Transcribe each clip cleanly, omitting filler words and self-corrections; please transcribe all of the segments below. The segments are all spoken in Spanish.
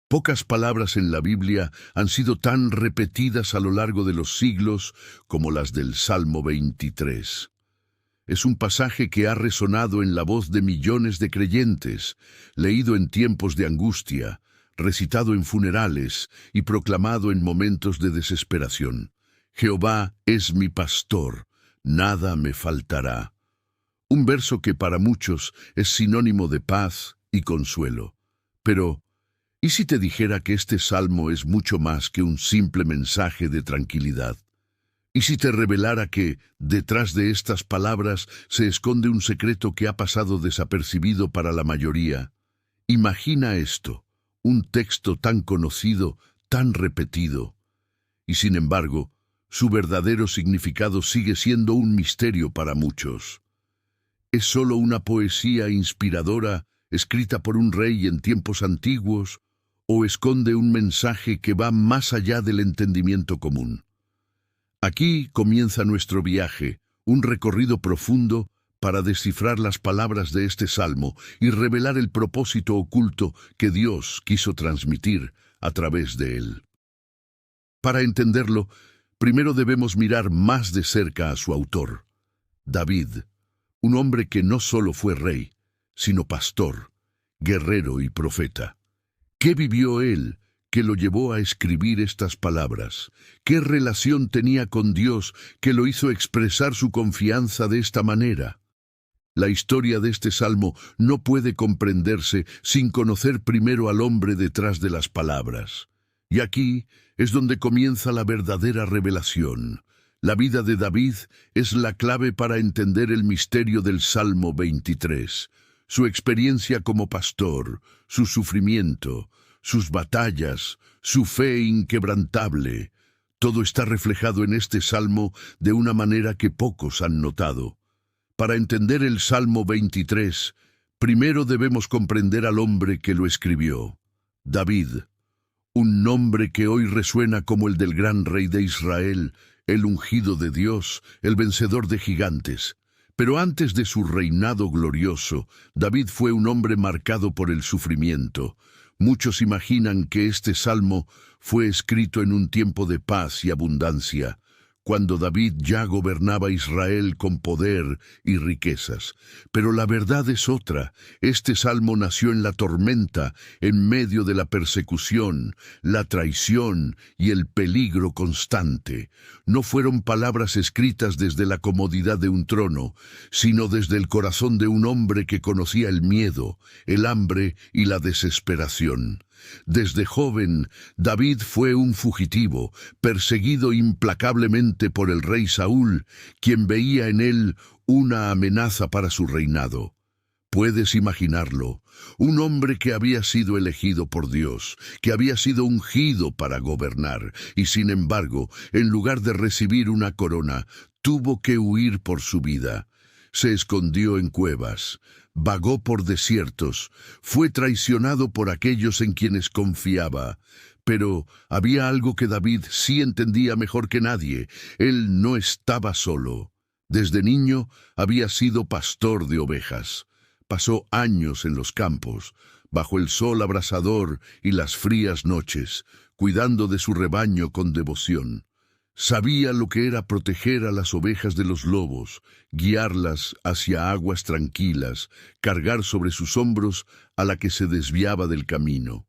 Pocas palabras en la Biblia han sido tan repetidas a lo largo de los siglos como las del Salmo 23. Es un pasaje que ha resonado en la voz de millones de creyentes, leído en tiempos de angustia, recitado en funerales y proclamado en momentos de desesperación. Jehová es mi pastor, nada me faltará. Un verso que para muchos es sinónimo de paz y consuelo. Pero, ¿y si te dijera que este salmo es mucho más que un simple mensaje de tranquilidad? ¿Y si te revelara que, detrás de estas palabras, se esconde un secreto que ha pasado desapercibido para la mayoría? Imagina esto, un texto tan conocido, tan repetido, y sin embargo, su verdadero significado sigue siendo un misterio para muchos. ¿Es solo una poesía inspiradora, escrita por un rey en tiempos antiguos, o esconde un mensaje que va más allá del entendimiento común? Aquí comienza nuestro viaje, un recorrido profundo para descifrar las palabras de este salmo y revelar el propósito oculto que Dios quiso transmitir a través de él. Para entenderlo, primero debemos mirar más de cerca a su autor, David, un hombre que no solo fue rey, sino pastor, guerrero y profeta. ¿Qué vivió él que lo llevó a escribir estas palabras? ¿Qué relación tenía con Dios que lo hizo expresar su confianza de esta manera? La historia de este salmo no puede comprenderse sin conocer primero al hombre detrás de las palabras. Y aquí es donde comienza la verdadera revelación. La vida de David es la clave para entender el misterio del Salmo 23. Su experiencia como pastor, su sufrimiento, sus batallas, su fe inquebrantable. Todo está reflejado en este salmo de una manera que pocos han notado. Para entender el Salmo 23, primero debemos comprender al hombre que lo escribió, David, un nombre que hoy resuena como el del gran rey de Israel, el ungido de Dios, el vencedor de gigantes. Pero antes de su reinado glorioso, David fue un hombre marcado por el sufrimiento. Muchos imaginan que este salmo fue escrito en un tiempo de paz y abundancia, cuando David ya gobernaba Israel con poder y riquezas. Pero la verdad es otra. Este salmo nació en la tormenta, en medio de la persecución, la traición y el peligro constante. No fueron palabras escritas desde la comodidad de un trono, sino desde el corazón de un hombre que conocía el miedo, el hambre y la desesperación. Desde joven, David fue un fugitivo, perseguido implacablemente por el rey Saúl, quien veía en él una amenaza para su reinado. Puedes imaginarlo, un hombre que había sido elegido por Dios, que había sido ungido para gobernar, y sin embargo, en lugar de recibir una corona, tuvo que huir por su vida. Se escondió en cuevas, vagó por desiertos, fue traicionado por aquellos en quienes confiaba. Pero había algo que David sí entendía mejor que nadie: él no estaba solo. Desde niño había sido pastor de ovejas. Pasó años en los campos, bajo el sol abrasador y las frías noches, cuidando de su rebaño con devoción. Sabía lo que era proteger a las ovejas de los lobos, guiarlas hacia aguas tranquilas, cargar sobre sus hombros a la que se desviaba del camino.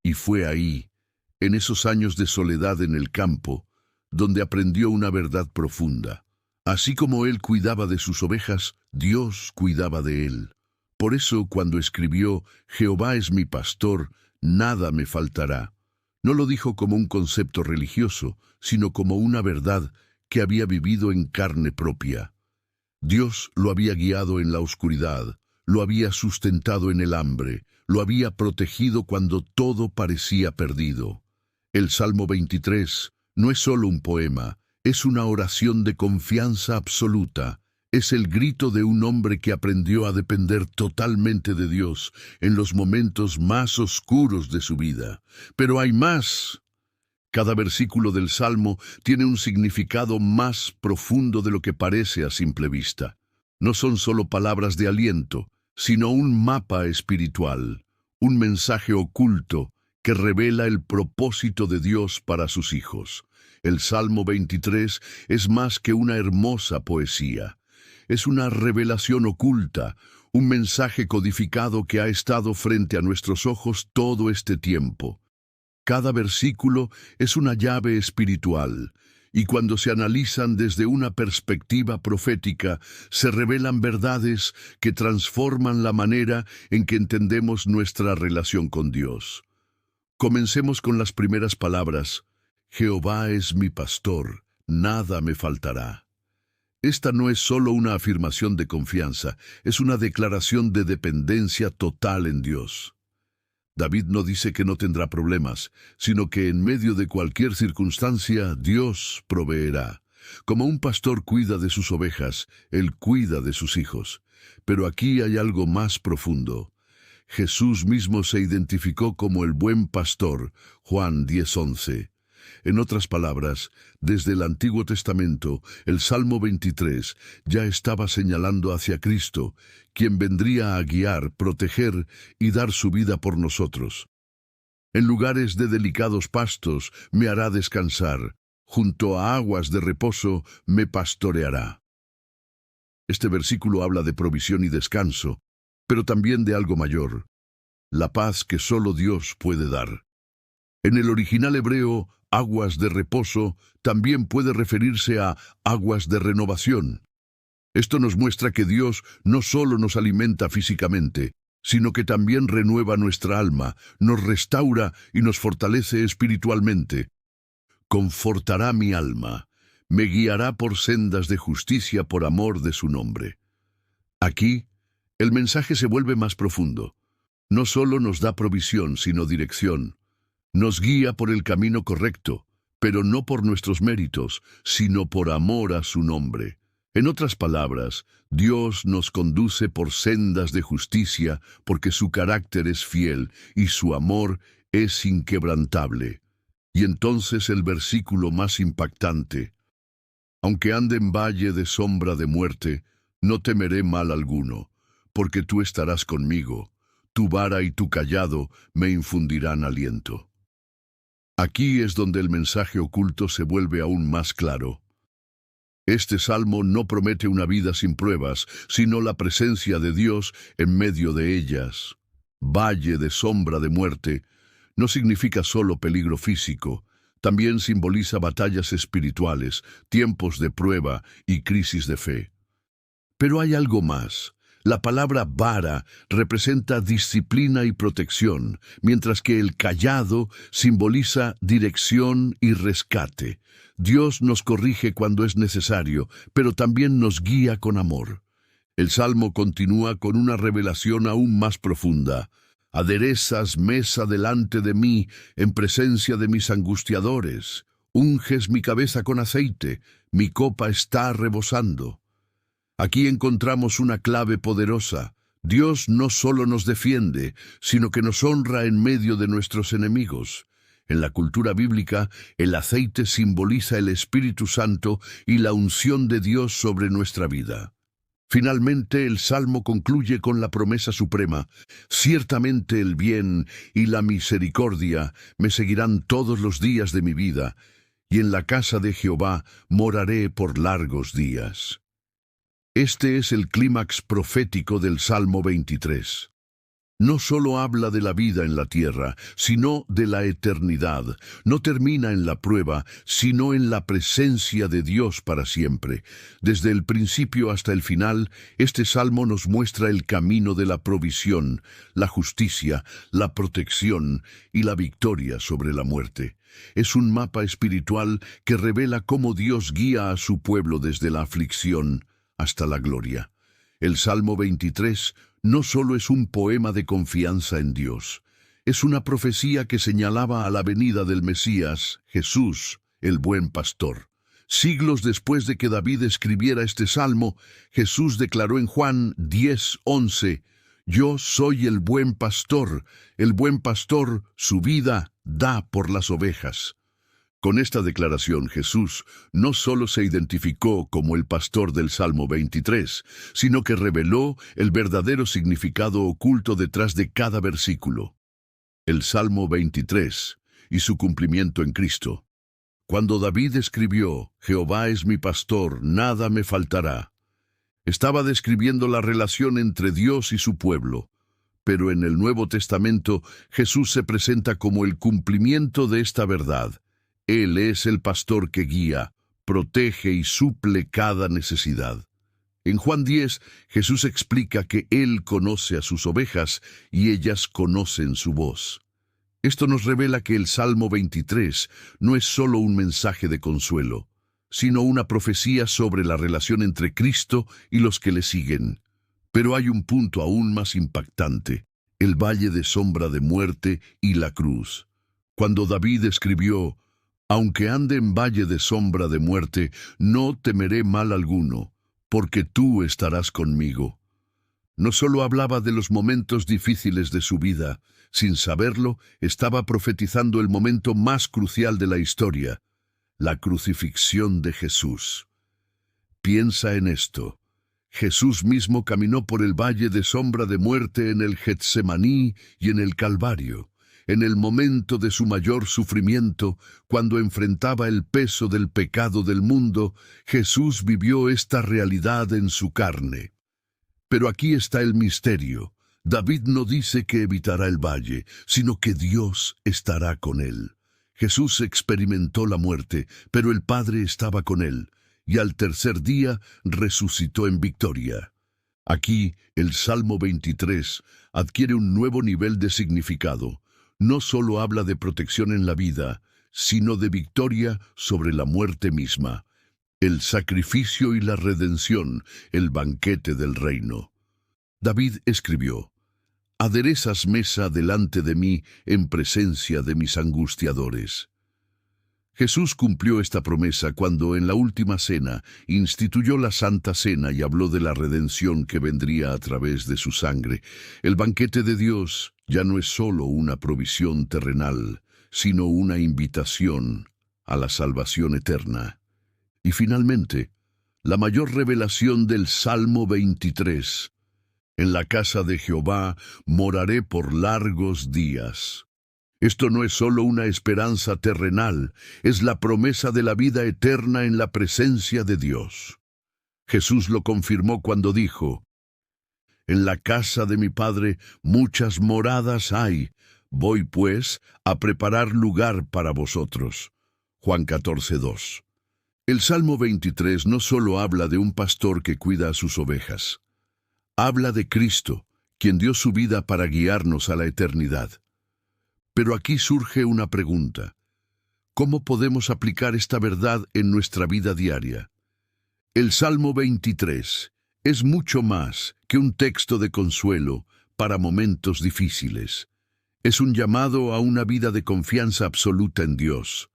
Y fue ahí, en esos años de soledad en el campo, donde aprendió una verdad profunda. Así como él cuidaba de sus ovejas, Dios cuidaba de él. Por eso, cuando escribió «Jehová es mi pastor, nada me faltará», no lo dijo como un concepto religioso, sino como una verdad que había vivido en carne propia. Dios lo había guiado en la oscuridad, lo había sustentado en el hambre, lo había protegido cuando todo parecía perdido. El Salmo 23 no es solo un poema, es una oración de confianza absoluta. Es el grito de un hombre que aprendió a depender totalmente de Dios en los momentos más oscuros de su vida. Pero hay más. Cada versículo del Salmo tiene un significado más profundo de lo que parece a simple vista. No son solo palabras de aliento, sino un mapa espiritual, un mensaje oculto que revela el propósito de Dios para sus hijos. El Salmo 23 es más que una hermosa poesía. Es una revelación oculta, un mensaje codificado que ha estado frente a nuestros ojos todo este tiempo. Cada versículo es una llave espiritual, y cuando se analizan desde una perspectiva profética, se revelan verdades que transforman la manera en que entendemos nuestra relación con Dios. Comencemos con las primeras palabras. Jehová es mi pastor, nada me faltará. Esta no es solo una afirmación de confianza, es una declaración de dependencia total en Dios. David no dice que no tendrá problemas, sino que en medio de cualquier circunstancia, Dios proveerá. Como un pastor cuida de sus ovejas, Él cuida de sus hijos. Pero aquí hay algo más profundo. Jesús mismo se identificó como el buen pastor, Juan 10:11. En otras palabras, desde el Antiguo Testamento, el Salmo 23 ya estaba señalando hacia Cristo, quien vendría a guiar, proteger y dar su vida por nosotros. En lugares de delicados pastos me hará descansar, junto a aguas de reposo me pastoreará. Este versículo habla de provisión y descanso, pero también de algo mayor, la paz que solo Dios puede dar. En el original hebreo, aguas de reposo también puede referirse a aguas de renovación. Esto nos muestra que Dios no solo nos alimenta físicamente, sino que también renueva nuestra alma, nos restaura y nos fortalece espiritualmente. Confortará mi alma, me guiará por sendas de justicia por amor de su nombre. Aquí, el mensaje se vuelve más profundo. No solo nos da provisión, sino dirección. Nos guía por el camino correcto, pero no por nuestros méritos, sino por amor a su nombre. En otras palabras, Dios nos conduce por sendas de justicia porque su carácter es fiel y su amor es inquebrantable. Y entonces el versículo más impactante. Aunque ande en valle de sombra de muerte, no temeré mal alguno, porque tú estarás conmigo. Tu vara y tu cayado me infundirán aliento. Aquí es donde el mensaje oculto se vuelve aún más claro. Este salmo no promete una vida sin pruebas, sino la presencia de Dios en medio de ellas. Valle de sombra de muerte no significa solo peligro físico, también simboliza batallas espirituales, tiempos de prueba y crisis de fe. Pero hay algo más. La palabra vara representa disciplina y protección, mientras que el cayado simboliza dirección y rescate. Dios nos corrige cuando es necesario, pero también nos guía con amor. El Salmo continúa con una revelación aún más profunda. Aderezas mesa delante de mí en presencia de mis angustiadores. Unges mi cabeza con aceite, mi copa está rebosando. Aquí encontramos una clave poderosa. Dios no solo nos defiende, sino que nos honra en medio de nuestros enemigos. En la cultura bíblica, el aceite simboliza el Espíritu Santo y la unción de Dios sobre nuestra vida. Finalmente, el Salmo concluye con la promesa suprema: ciertamente el bien y la misericordia me seguirán todos los días de mi vida, y en la casa de Jehová moraré por largos días. Este es el clímax profético del Salmo 23. No solo habla de la vida en la tierra, sino de la eternidad. No termina en la prueba, sino en la presencia de Dios para siempre. Desde el principio hasta el final, este salmo nos muestra el camino de la provisión, la justicia, la protección y la victoria sobre la muerte. Es un mapa espiritual que revela cómo Dios guía a su pueblo desde la aflicción hasta la gloria. El Salmo 23 no solo es un poema de confianza en Dios, es una profecía que señalaba a la venida del Mesías, Jesús, el buen pastor. Siglos después de que David escribiera este salmo, Jesús declaró en Juan 10:11, «Yo soy el buen pastor su vida da por las ovejas». Con esta declaración, Jesús no solo se identificó como el pastor del Salmo 23, sino que reveló el verdadero significado oculto detrás de cada versículo. El Salmo 23 y su cumplimiento en Cristo. Cuando David escribió, Jehová es mi pastor, nada me faltará, estaba describiendo la relación entre Dios y su pueblo. Pero en el Nuevo Testamento, Jesús se presenta como el cumplimiento de esta verdad. Él es el pastor que guía, protege y suple cada necesidad. En Juan 10, Jesús explica que Él conoce a sus ovejas y ellas conocen su voz. Esto nos revela que el Salmo 23 no es solo un mensaje de consuelo, sino una profecía sobre la relación entre Cristo y los que le siguen. Pero hay un punto aún más impactante: el valle de sombra de muerte y la cruz. Cuando David escribió, aunque ande en valle de sombra de muerte, no temeré mal alguno, porque tú estarás conmigo. No solo hablaba de los momentos difíciles de su vida, sin saberlo, estaba profetizando el momento más crucial de la historia, la crucifixión de Jesús. Piensa en esto. Jesús mismo caminó por el valle de sombra de muerte en el Getsemaní y en el Calvario. En el momento de su mayor sufrimiento, cuando enfrentaba el peso del pecado del mundo, Jesús vivió esta realidad en su carne. Pero aquí está el misterio. David no dice que evitará el valle, sino que Dios estará con él. Jesús experimentó la muerte, pero el Padre estaba con él, y al tercer día resucitó en victoria. Aquí, el Salmo 23 adquiere un nuevo nivel de significado. No solo habla de protección en la vida, sino de victoria sobre la muerte misma. El sacrificio y la redención, el banquete del reino. David escribió, aderezas mesa delante de mí en presencia de mis angustiadores. Jesús cumplió esta promesa cuando en la última cena instituyó la Santa Cena y habló de la redención que vendría a través de su sangre. El banquete de Dios ya no es solo una provisión terrenal, sino una invitación a la salvación eterna. Y finalmente, la mayor revelación del Salmo 23. En la casa de Jehová moraré por largos días. Esto no es solo una esperanza terrenal, es la promesa de la vida eterna en la presencia de Dios. Jesús lo confirmó cuando dijo, en la casa de mi Padre muchas moradas hay, voy pues a preparar lugar para vosotros. Juan 14:2. El Salmo 23 no solo habla de un pastor que cuida a sus ovejas. Habla de Cristo, quien dio su vida para guiarnos a la eternidad. Pero aquí surge una pregunta. ¿Cómo podemos aplicar esta verdad en nuestra vida diaria? El Salmo 23 es mucho más que un texto de consuelo para momentos difíciles. Es un llamado a una vida de confianza absoluta en Dios.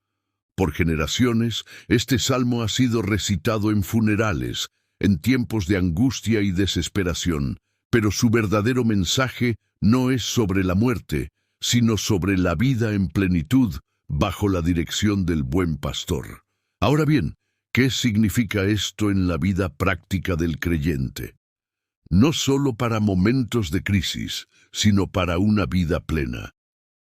Por generaciones, este salmo ha sido recitado en funerales, en tiempos de angustia y desesperación, pero su verdadero mensaje no es sobre la muerte, sino sobre la vida en plenitud bajo la dirección del buen pastor. Ahora bien, ¿qué significa esto en la vida práctica del creyente? No solo para momentos de crisis, sino para una vida plena.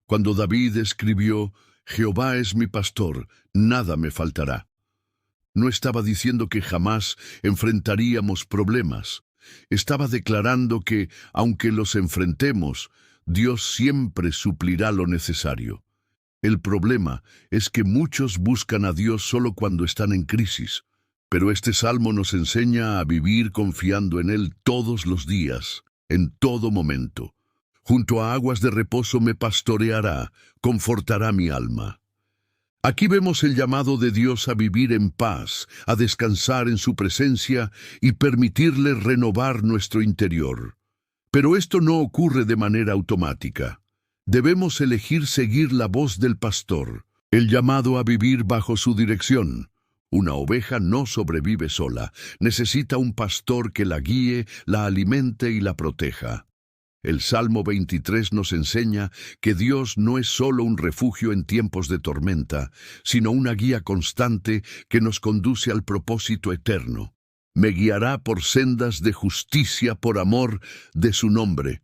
Cuando David escribió, Jehová es mi pastor, nada me faltará, no estaba diciendo que jamás enfrentaríamos problemas. Estaba declarando que, aunque los enfrentemos, Dios siempre suplirá lo necesario. El problema es que muchos buscan a Dios solo cuando están en crisis, pero este salmo nos enseña a vivir confiando en Él todos los días, en todo momento. Junto a aguas de reposo me pastoreará, confortará mi alma. Aquí vemos el llamado de Dios a vivir en paz, a descansar en su presencia y permitirle renovar nuestro interior. Pero esto no ocurre de manera automática. Debemos elegir seguir la voz del pastor, el llamado a vivir bajo su dirección. Una oveja no sobrevive sola, necesita un pastor que la guíe, la alimente y la proteja. El Salmo 23 nos enseña que Dios no es solo un refugio en tiempos de tormenta, sino una guía constante que nos conduce al propósito eterno. Me guiará por sendas de justicia por amor de su nombre.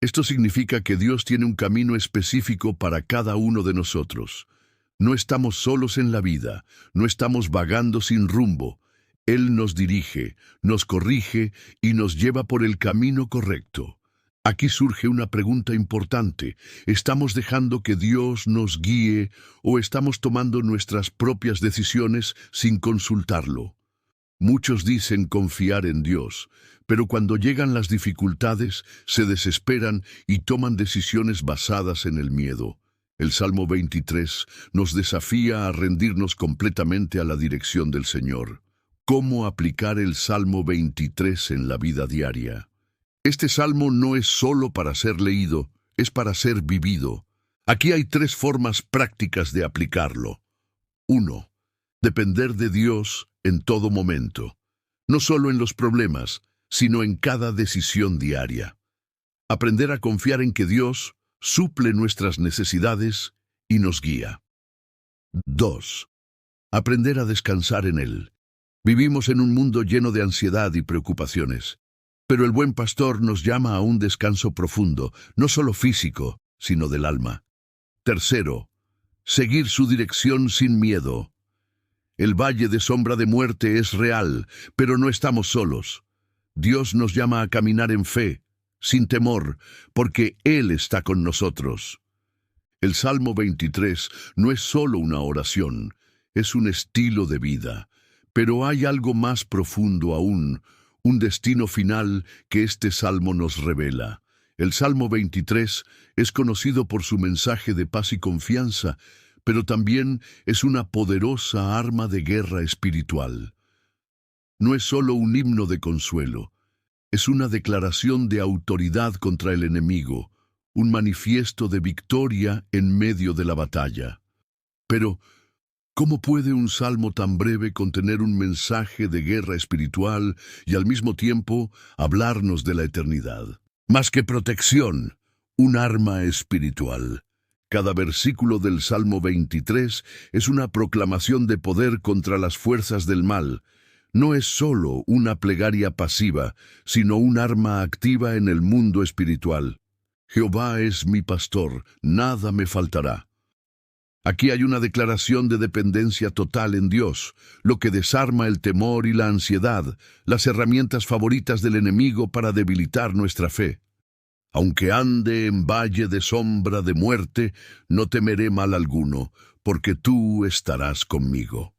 Esto significa que Dios tiene un camino específico para cada uno de nosotros. No estamos solos en la vida, no estamos vagando sin rumbo. Él nos dirige, nos corrige y nos lleva por el camino correcto. Aquí surge una pregunta importante. ¿Estamos dejando que Dios nos guíe o estamos tomando nuestras propias decisiones sin consultarlo? Muchos dicen confiar en Dios, pero cuando llegan las dificultades, se desesperan y toman decisiones basadas en el miedo. El Salmo 23 nos desafía a rendirnos completamente a la dirección del Señor. ¿Cómo aplicar el Salmo 23 en la vida diaria? Este salmo no es solo para ser leído, es para ser vivido. Aquí hay 3 formas prácticas de aplicarlo. 1. Depender de Dios en todo momento. No solo en los problemas, sino en cada decisión diaria. Aprender a confiar en que Dios suple nuestras necesidades y nos guía. 2. Aprender a descansar en Él. Vivimos en un mundo lleno de ansiedad y preocupaciones. Pero el buen pastor nos llama a un descanso profundo, no solo físico, sino del alma. 3. Seguir su dirección sin miedo. El valle de sombra de muerte es real, pero no estamos solos. Dios nos llama a caminar en fe, sin temor, porque Él está con nosotros. El Salmo 23 no es solo una oración, es un estilo de vida. Pero hay algo más profundo aún, un destino final que este salmo nos revela. El Salmo 23 es conocido por su mensaje de paz y confianza, pero también es una poderosa arma de guerra espiritual. No es solo un himno de consuelo, es una declaración de autoridad contra el enemigo, un manifiesto de victoria en medio de la batalla. Pero, ¿cómo puede un salmo tan breve contener un mensaje de guerra espiritual y al mismo tiempo hablarnos de la eternidad? Más que protección, un arma espiritual. Cada versículo del Salmo 23 es una proclamación de poder contra las fuerzas del mal. No es solo una plegaria pasiva, sino un arma activa en el mundo espiritual. Jehová es mi pastor, nada me faltará. Aquí hay una declaración de dependencia total en Dios, lo que desarma el temor y la ansiedad, las herramientas favoritas del enemigo para debilitar nuestra fe. Aunque ande en valle de sombra de muerte, no temeré mal alguno, porque tú estarás conmigo.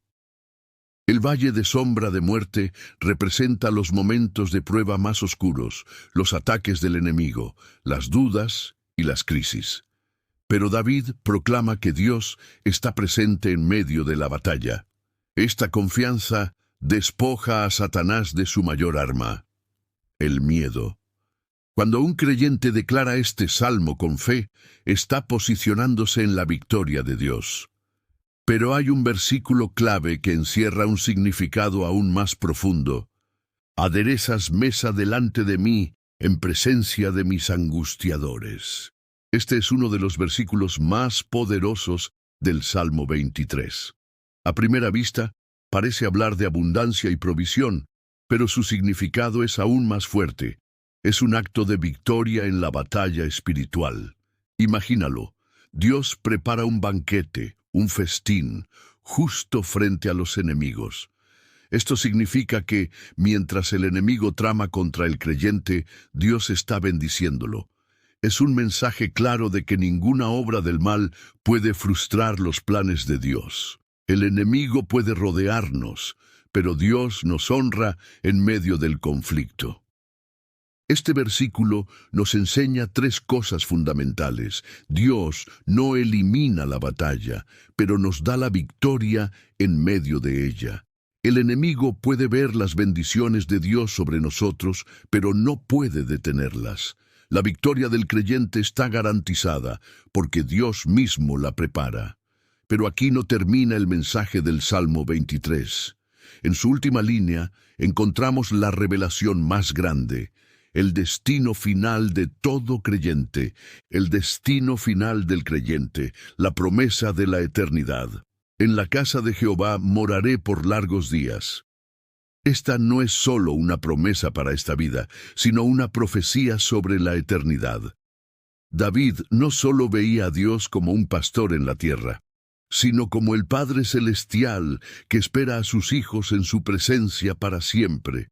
El valle de sombra de muerte representa los momentos de prueba más oscuros, los ataques del enemigo, las dudas y las crisis. Pero David proclama que Dios está presente en medio de la batalla. Esta confianza despoja a Satanás de su mayor arma, el miedo. Cuando un creyente declara este salmo con fe, está posicionándose en la victoria de Dios. Pero hay un versículo clave que encierra un significado aún más profundo. Aderezas mesa delante de mí en presencia de mis angustiadores. Este es uno de los versículos más poderosos del Salmo 23. A primera vista, parece hablar de abundancia y provisión, pero su significado es aún más fuerte. Es un acto de victoria en la batalla espiritual. Imagínalo, Dios prepara un banquete, un festín, justo frente a los enemigos. Esto significa que, mientras el enemigo trama contra el creyente, Dios está bendiciéndolo. Es un mensaje claro de que ninguna obra del mal puede frustrar los planes de Dios. El enemigo puede rodearnos, pero Dios nos honra en medio del conflicto. Este versículo nos enseña 3 cosas fundamentales. Dios no elimina la batalla, pero nos da la victoria en medio de ella. El enemigo puede ver las bendiciones de Dios sobre nosotros, pero no puede detenerlas. La victoria del creyente está garantizada, porque Dios mismo la prepara. Pero aquí no termina el mensaje del Salmo 23. En su última línea encontramos la revelación más grande, el destino final de todo creyente, el destino final del creyente, la promesa de la eternidad. En la casa de Jehová moraré por largos días. Esta no es solo una promesa para esta vida, sino una profecía sobre la eternidad. David no solo veía a Dios como un pastor en la tierra, sino como el Padre Celestial que espera a sus hijos en su presencia para siempre.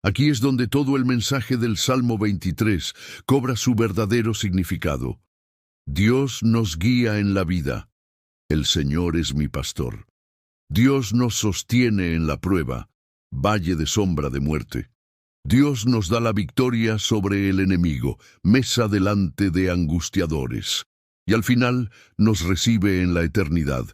Aquí es donde todo el mensaje del Salmo 23 cobra su verdadero significado. Dios nos guía en la vida. El Señor es mi pastor. Dios nos sostiene en la prueba, valle de sombra de muerte. Dios nos da la victoria sobre el enemigo, mesa delante de angustiadores. Y al final nos recibe en la eternidad.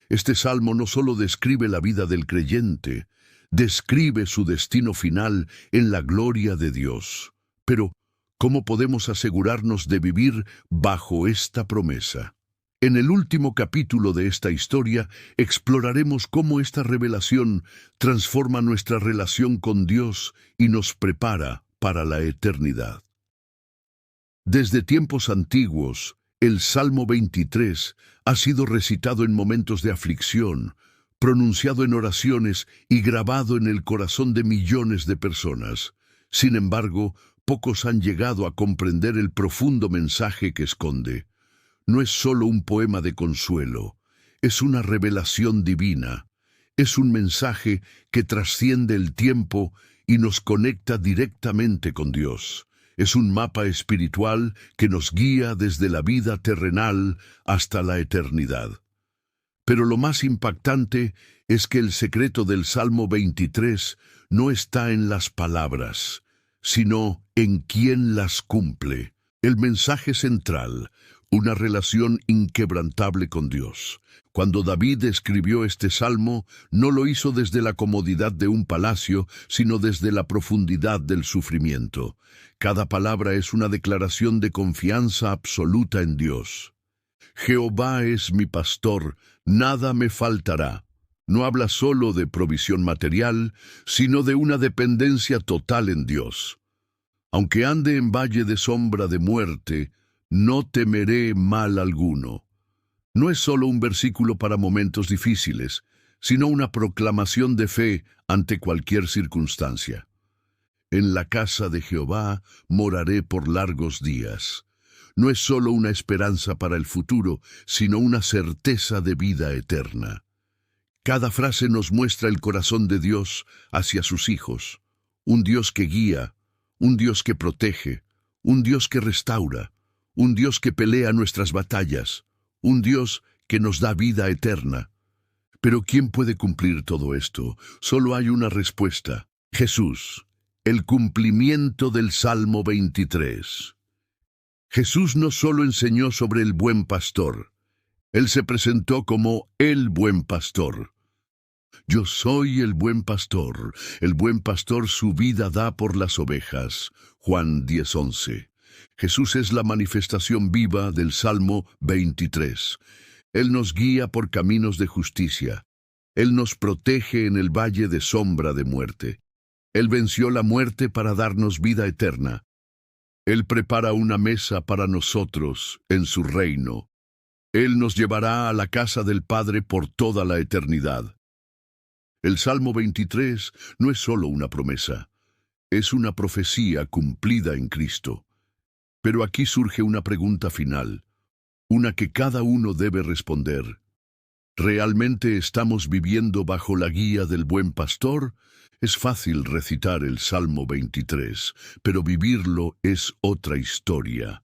Este salmo no solo describe la vida del creyente, describe su destino final en la gloria de Dios. Pero, ¿cómo podemos asegurarnos de vivir bajo esta promesa? En el último capítulo de esta historia exploraremos cómo esta revelación transforma nuestra relación con Dios y nos prepara para la eternidad. Desde tiempos antiguos, el Salmo 23 ha sido recitado en momentos de aflicción, pronunciado en oraciones y grabado en el corazón de millones de personas. Sin embargo, pocos han llegado a comprender el profundo mensaje que esconde. No es solo un poema de consuelo, es una revelación divina. Es un mensaje que trasciende el tiempo y nos conecta directamente con Dios. Es un mapa espiritual que nos guía desde la vida terrenal hasta la eternidad. Pero lo más impactante es que el secreto del Salmo 23 no está en las palabras, sino en quien las cumple. El mensaje central, una relación inquebrantable con Dios. Cuando David escribió este salmo, no lo hizo desde la comodidad de un palacio, sino desde la profundidad del sufrimiento. Cada palabra es una declaración de confianza absoluta en Dios. Jehová es mi pastor, nada me faltará. No habla solo de provisión material, sino de una dependencia total en Dios. Aunque ande en valle de sombra de muerte, no temeré mal alguno. No es solo un versículo para momentos difíciles, sino una proclamación de fe ante cualquier circunstancia. En la casa de Jehová moraré por largos días. No es solo una esperanza para el futuro, sino una certeza de vida eterna. Cada frase nos muestra el corazón de Dios hacia sus hijos, un Dios que guía, un Dios que protege, un Dios que restaura, un Dios que pelea nuestras batallas, un Dios que nos da vida eterna. Pero ¿quién puede cumplir todo esto? Solo hay una respuesta: Jesús, el cumplimiento del Salmo 23. Jesús no solo enseñó sobre el buen pastor, Él se presentó como el buen pastor. Yo soy el buen pastor su vida da por las ovejas. Juan 10:11. Jesús es la manifestación viva del Salmo 23. Él nos guía por caminos de justicia. Él nos protege en el valle de sombra de muerte. Él venció la muerte para darnos vida eterna. Él prepara una mesa para nosotros en su reino. Él nos llevará a la casa del Padre por toda la eternidad. El Salmo 23 no es solo una promesa, es una profecía cumplida en Cristo. Pero aquí surge una pregunta final, una que cada uno debe responder. ¿Realmente estamos viviendo bajo la guía del buen pastor? Es fácil recitar el Salmo 23, pero vivirlo es otra historia.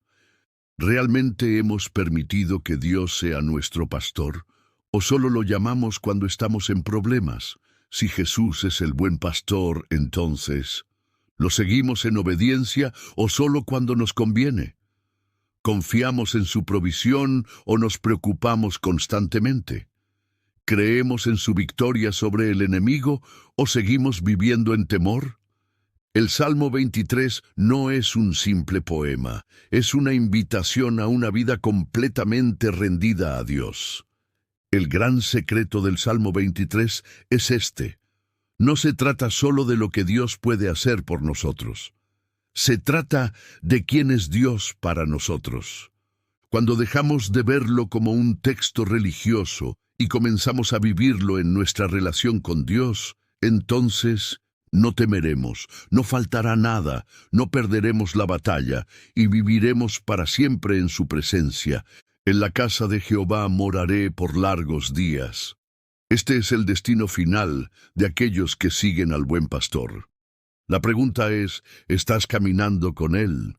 ¿Realmente hemos permitido que Dios sea nuestro pastor? ¿O solo lo llamamos cuando estamos en problemas? Si Jesús es el buen pastor, entonces, ¿lo seguimos en obediencia o solo cuando nos conviene? ¿Confiamos en su provisión o nos preocupamos constantemente? ¿Creemos en su victoria sobre el enemigo o seguimos viviendo en temor? El Salmo 23 no es un simple poema, es una invitación a una vida completamente rendida a Dios. El gran secreto del Salmo 23 es este: no se trata solo de lo que Dios puede hacer por nosotros. Se trata de quién es Dios para nosotros. Cuando dejamos de verlo como un texto religioso y comenzamos a vivirlo en nuestra relación con Dios, entonces No temeremos, no faltará nada, no perderemos la batalla, y viviremos para siempre en su presencia. En la casa de Jehová moraré por largos días. Este es el destino final de aquellos que siguen al buen pastor. La pregunta es, ¿estás caminando con él?